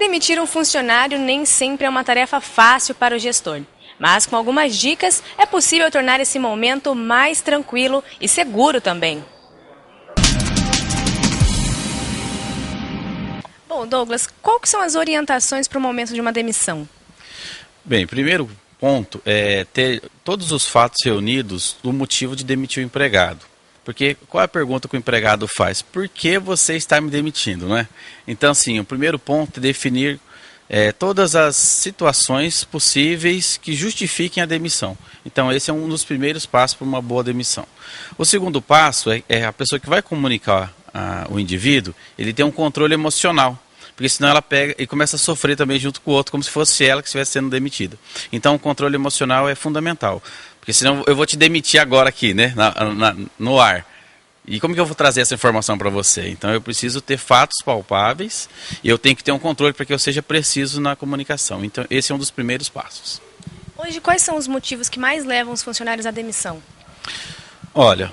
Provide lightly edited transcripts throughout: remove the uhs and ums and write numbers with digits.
Demitir um funcionário nem sempre é uma tarefa fácil para o gestor, mas com algumas dicas é possível tornar esse momento mais tranquilo e seguro também. Bom, Douglas, quais são as orientações para o momento de uma demissão? Bem, primeiro ponto é ter todos os fatos reunidos do motivo de demitir o empregado. Porque qual é a pergunta que o empregado faz? Por que você está me demitindo, né? Então, assim, o primeiro ponto é definir todas as situações possíveis que justifiquem a demissão. Então, esse é um dos primeiros passos para uma boa demissão. O segundo passo é a pessoa que vai comunicar o indivíduo, ele tem um controle emocional. Porque senão ela pega e começa a sofrer também junto com o outro, como se fosse ela que estivesse sendo demitida. Então, o controle emocional é fundamental. Porque senão eu vou te demitir agora aqui, né, no ar. E como que eu vou trazer essa informação para você? Então eu preciso ter fatos palpáveis e eu tenho que ter um controle para que eu seja preciso na comunicação. Então esse é um dos primeiros passos. Hoje, quais são os motivos que mais levam os funcionários à demissão? Olha,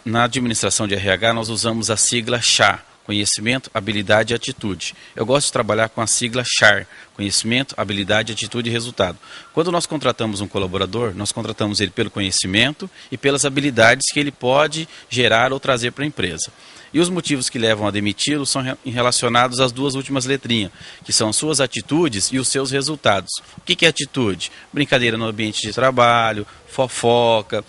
na administração de RH nós usamos a sigla CHA. Conhecimento, habilidade e atitude. Eu gosto de trabalhar com a sigla CHAR, conhecimento, habilidade, atitude e resultado. Quando nós contratamos um colaborador, nós contratamos ele pelo conhecimento e pelas habilidades que ele pode gerar ou trazer para a empresa. E os motivos que levam a demiti-lo são relacionados às duas últimas letrinhas, que são suas atitudes e os seus resultados. O que é atitude? Brincadeira no ambiente de trabalho, fofoca,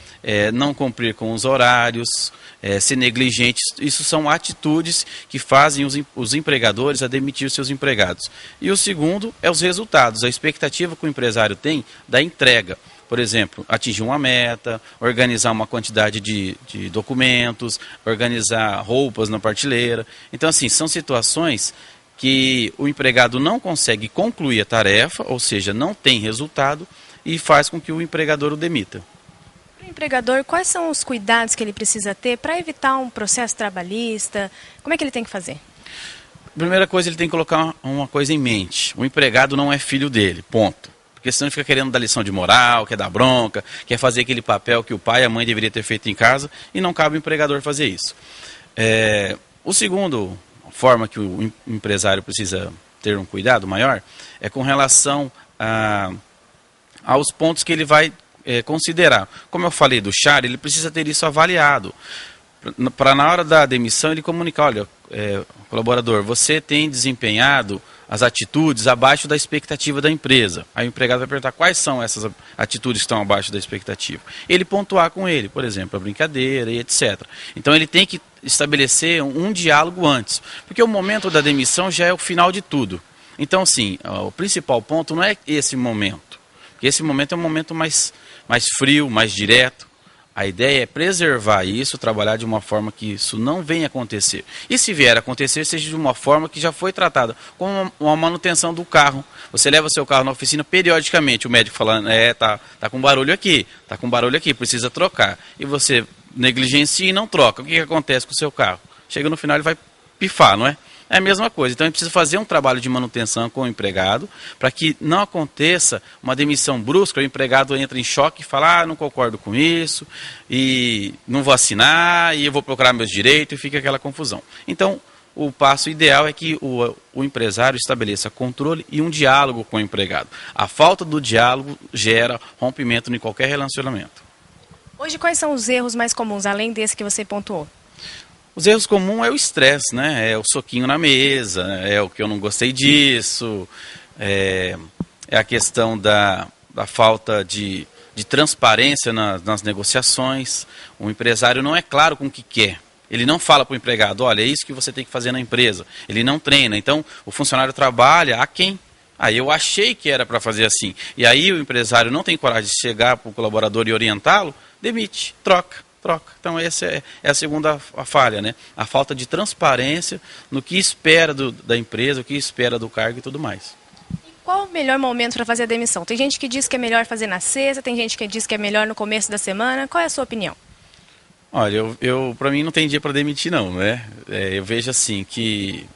não cumprir com os horários, ser negligente. Isso são atitudes que fazem os empregadores a demitir os seus empregados. E o segundo é os resultados, a expectativa que o empresário tem da entrega. Por exemplo, atingir uma meta, organizar uma quantidade de documentos, organizar roupas na prateleira. Então, assim, são situações que o empregado não consegue concluir a tarefa, ou seja, não tem resultado, e faz com que o empregador o demita. Para o empregador, quais são os cuidados que ele precisa ter para evitar um processo trabalhista? Como é que ele tem que fazer? Primeira coisa, ele tem que colocar uma coisa em mente. O empregado não é filho dele, ponto. Porque senão ele fica querendo dar lição de moral, quer dar bronca, quer fazer aquele papel que o pai e a mãe deveriam ter feito em casa e não cabe ao empregador fazer isso. O segundo forma que o empresário precisa ter um cuidado maior é com relação aos pontos que ele vai considerar. Como eu falei do CHAR, ele precisa ter isso avaliado. Para na hora da demissão ele comunicar, olha, colaborador, você tem desempenhado as atitudes abaixo da expectativa da empresa. Aí o empregado vai perguntar quais são essas atitudes que estão abaixo da expectativa. Ele pontuar com ele, por exemplo, a brincadeira e etc. Então ele tem que estabelecer um diálogo antes, porque o momento da demissão já é o final de tudo. Então, sim, o principal ponto não é esse momento, porque esse momento é um momento mais frio, mais direto. A ideia é preservar isso, trabalhar de uma forma que isso não venha a acontecer. E se vier a acontecer, seja de uma forma que já foi tratada, como uma manutenção do carro. Você leva o seu carro na oficina periodicamente, o médico falando, tá com barulho aqui, precisa trocar. E você negligencia e não troca. O que acontece com o seu carro? Chega no final ele vai pifar, não é? É a mesma coisa. Então, a gente precisa fazer um trabalho de manutenção com o empregado para que não aconteça uma demissão brusca, o empregado entra em choque e fala, não concordo com isso, e não vou assinar, e eu vou procurar meus direitos, e fica aquela confusão. Então, o passo ideal é que o empresário estabeleça controle e um diálogo com o empregado. A falta do diálogo gera rompimento em qualquer relacionamento. Hoje, quais são os erros mais comuns, além desse que você pontuou? Os erros comuns é o estresse, né? É o soquinho na mesa, é o que eu não gostei disso, é a questão da falta de transparência nas negociações. O empresário não é claro com o que quer. Ele não fala para o empregado, olha, é isso que você tem que fazer na empresa. Ele não treina. Então, o funcionário trabalha a quem? Eu achei que era para fazer assim. E aí o empresário não tem coragem de chegar para o colaborador e orientá-lo, demite, troca. Então essa é a segunda falha, né? A falta de transparência no que espera da empresa, o que espera do cargo e tudo mais. E qual o melhor momento para fazer a demissão? Tem gente que diz que é melhor fazer na sexta, tem gente que diz que é melhor no começo da semana. Qual é a sua opinião? Olha, para mim não tem dia para demitir não, né? Eu vejo assim que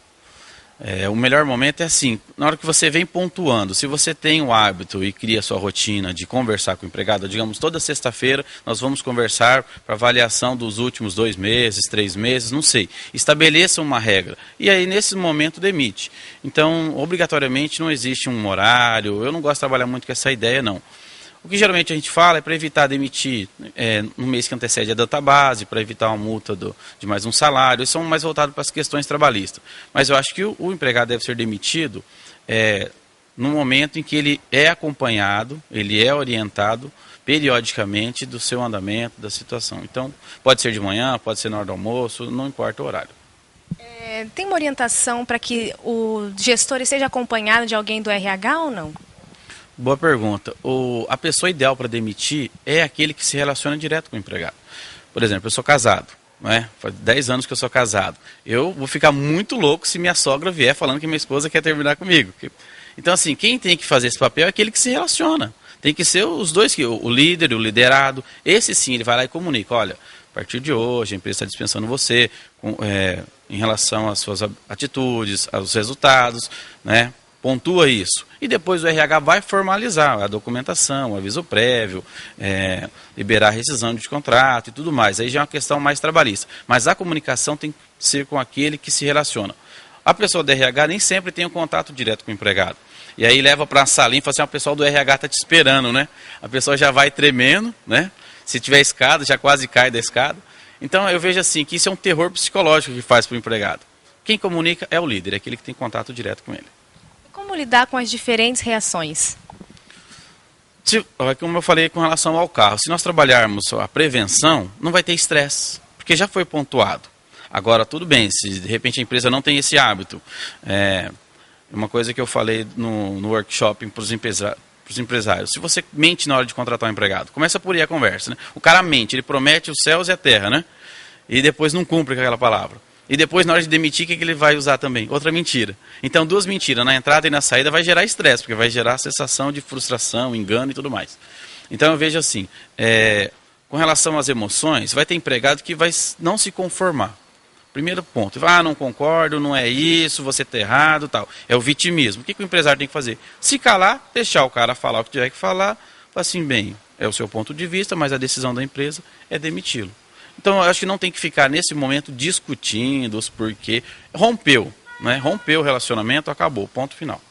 O melhor momento é assim, na hora que você vem pontuando, se você tem o hábito e cria a sua rotina de conversar com o empregado, digamos, toda sexta-feira nós vamos conversar para avaliação dos últimos 2 meses, 3 meses, não sei. Estabeleça uma regra e aí nesse momento demite. Então, obrigatoriamente não existe um horário, eu não gosto de trabalhar muito com essa ideia não. O que geralmente a gente fala é para evitar demitir no mês que antecede a database, para evitar uma multa de mais um salário. Eles são mais voltados para as questões trabalhistas. Mas eu acho que o empregado deve ser demitido no momento em que ele é acompanhado, ele é orientado periodicamente do seu andamento, da situação. Então, pode ser de manhã, pode ser na hora do almoço, não importa o horário. Tem uma orientação para que o gestor esteja acompanhado de alguém do RH ou não? Boa pergunta. A pessoa ideal para demitir é aquele que se relaciona direto com o empregado. Por exemplo, eu sou casado, né? Faz 10 anos que eu sou casado. Eu vou ficar muito louco se minha sogra vier falando que minha esposa quer terminar comigo. Então, assim, quem tem que fazer esse papel é aquele que se relaciona. Tem que ser os dois, o líder e o liderado. Esse sim, ele vai lá e comunica. Olha, a partir de hoje a empresa está dispensando você em relação às suas atitudes, aos resultados, né? Pontua isso. E depois o RH vai formalizar a documentação, o aviso prévio, liberar a rescisão de contrato e tudo mais. Aí já é uma questão mais trabalhista. Mas a comunicação tem que ser com aquele que se relaciona. A pessoa do RH nem sempre tem um contato direto com o empregado. E aí leva para a salinha e fala assim, o pessoal do RH está te esperando, né? A pessoa já vai tremendo, né? Se tiver escada, já quase cai da escada. Então eu vejo assim, que isso é um terror psicológico que faz para o empregado. Quem comunica é o líder, é aquele que tem contato direto com ele. Como lidar com as diferentes reações? Como eu falei com relação ao carro, se nós trabalharmos a prevenção, não vai ter estresse, porque já foi pontuado. Agora, tudo bem, se de repente a empresa não tem esse hábito, uma coisa que eu falei no workshop para os empresários, se você mente na hora de contratar um empregado, começa por aí a conversa, né? O cara mente, ele promete os céus e a terra, né? E depois não cumpre com aquela palavra. E depois, na hora de demitir, o que ele vai usar também? Outra mentira. Então, 2 mentiras na entrada e na saída vai gerar estresse, porque vai gerar sensação de frustração, engano e tudo mais. Então, eu vejo assim, com relação às emoções, vai ter empregado que vai não se conformar. Primeiro ponto, não concordo, não é isso, você está errado, tal. É o vitimismo. O que o empresário tem que fazer? Se calar, deixar o cara falar o que tiver que falar, fala assim, bem, é o seu ponto de vista, mas a decisão da empresa é demiti-lo. Então, eu acho que não tem que ficar nesse momento discutindo os porquê. Rompeu, né? Rompeu o relacionamento, acabou, ponto final.